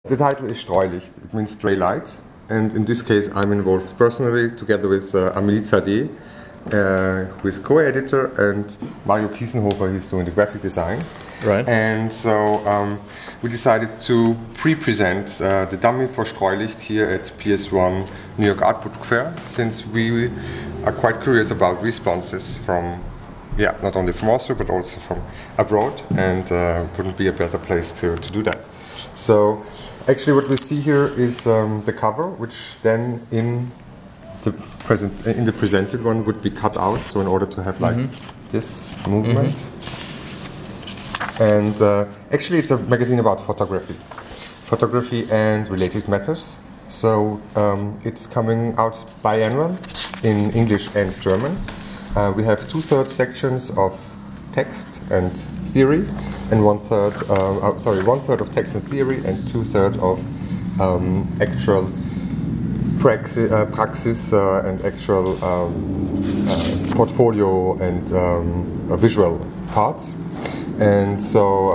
The title is Streulicht, it means stray light, and in this case I'm involved personally together with Amelie Zadeh, who is co-editor, and Mario Kiesenhofer, he's doing the graphic design. Right. And so we decided to pre-present the dummy for Streulicht here at PS1 New York Art Book Fair, since we are quite curious about responses from, not only from Austria but also from abroad, and wouldn't be a better place to do that. So actually what we see here is the cover, which then in the presented one would be cut out, so in order to have like this movement. And actually it's a magazine about photography and related matters. So it's coming out biannual in English and German. We have 2/3 sections of text and theory, and 1/3 of text and theory, and 2/3 of actual praxis and actual portfolio and visual parts. And so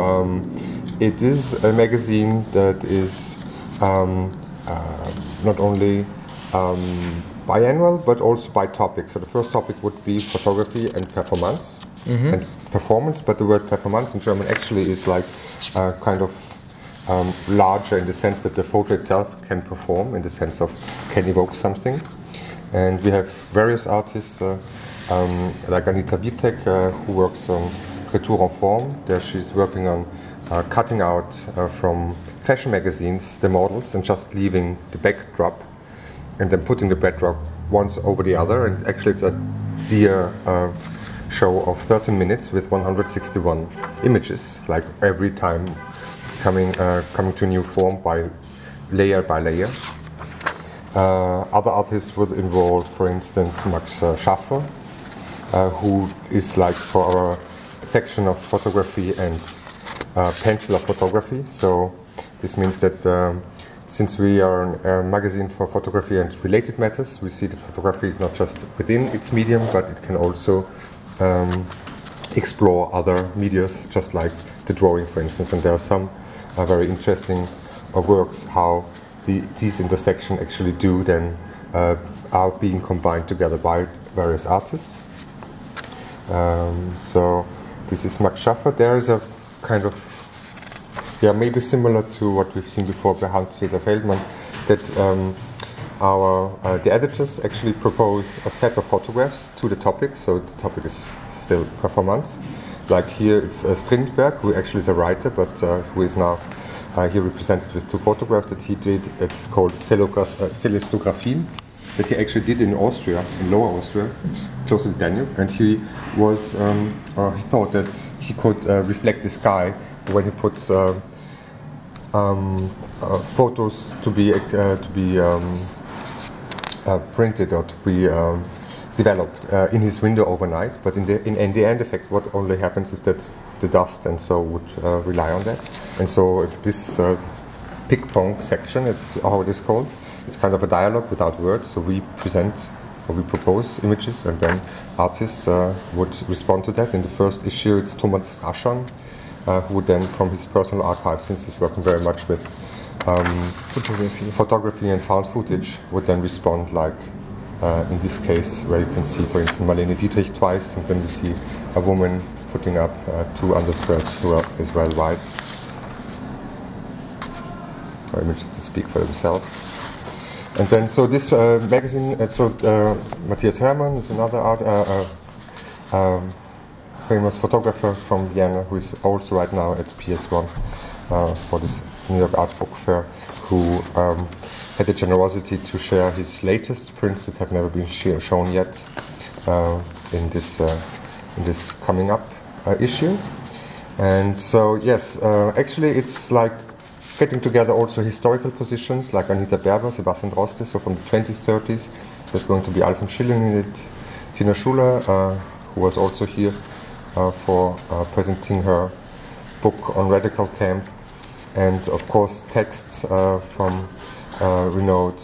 it is a magazine that is not only biannual but also by topic. So the first topic would be photography and performance. And performance, but the word performance in German actually is like kind of larger in the sense that the photo itself can perform, in the sense of can evoke something. And we have various artists like Anita Witek, who works on Retour en Forme. There she's working on cutting out from fashion magazines the models and just leaving the backdrop and then putting the backdrop once over the other. And actually it's a dear show of 13 minutes with 161 images, like every time coming to new form by layer. Other artists would involve, for instance, Max Schaffer, who is like for our section of photography and penciler photography. So this means that since we are a magazine for photography and related matters, we see that photography is not just within its medium, but it can also explore other medias, just like the drawing, for instance. And there are some very interesting works how these intersections actually do then are being combined together by various artists. So this is Max Schaffer. There is a kind of, maybe similar to what we've seen before by Hans-Peter Feldmann, that the editors actually propose a set of photographs to the topic. So the topic is still performance. Like here it's Strindberg, who actually is a writer, but who is now here represented with 2 photographs that he did. It's called Celestographien, that he actually did in Austria, in Lower Austria, close to the Danube. And he was, he thought that he could reflect the sky when he puts photos to be printed or to be developed in his window overnight. But in the end effect, what only happens is that the dust and so would rely on that. And so this ping-pong section, it's how it is called, it's kind of a dialogue without words. So we present or we propose images, and then artists would respond to that. In the first issue it's Thomas Raschan, who would then, from his personal archive, since he's working very much with photography and found footage, would then respond like in this case, where you can see, for instance, Marlene Dietrich twice, and then we see a woman putting up 2 underskirts who are Israel white. Or images to speak for themselves. And then, so this magazine, Matthias Hermann is another famous photographer from Vienna, who is also right now at PS1 for this New York Art Book Fair, who had the generosity to share his latest prints that have never been shown yet in this coming up issue. And so yes, actually it's like getting together also historical positions like Anita Berber, Sebastian Droste. So from the 20s, 30s, there's going to be Alfred Schilling in it, Tina Schuler, who was also here for presenting her book on Radical Camp, and of course texts from renowned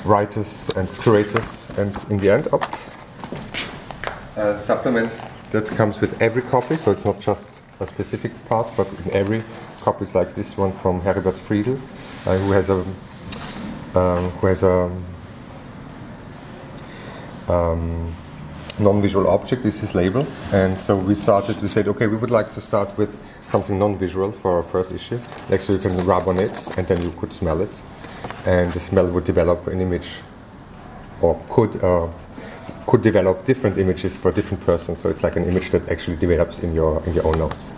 writers and curators, and in the end, a supplement that comes with every copy, so it's not just a specific part, but in every cup is like this one from Heribert Friedel, who has a non-visual object. This is his label, and so we said, okay, we would like to start with something non-visual for our first issue, like so you can rub on it and then you could smell it, and the smell would develop an image, or could develop different images for different persons. So it's like an image that actually develops in your own nose.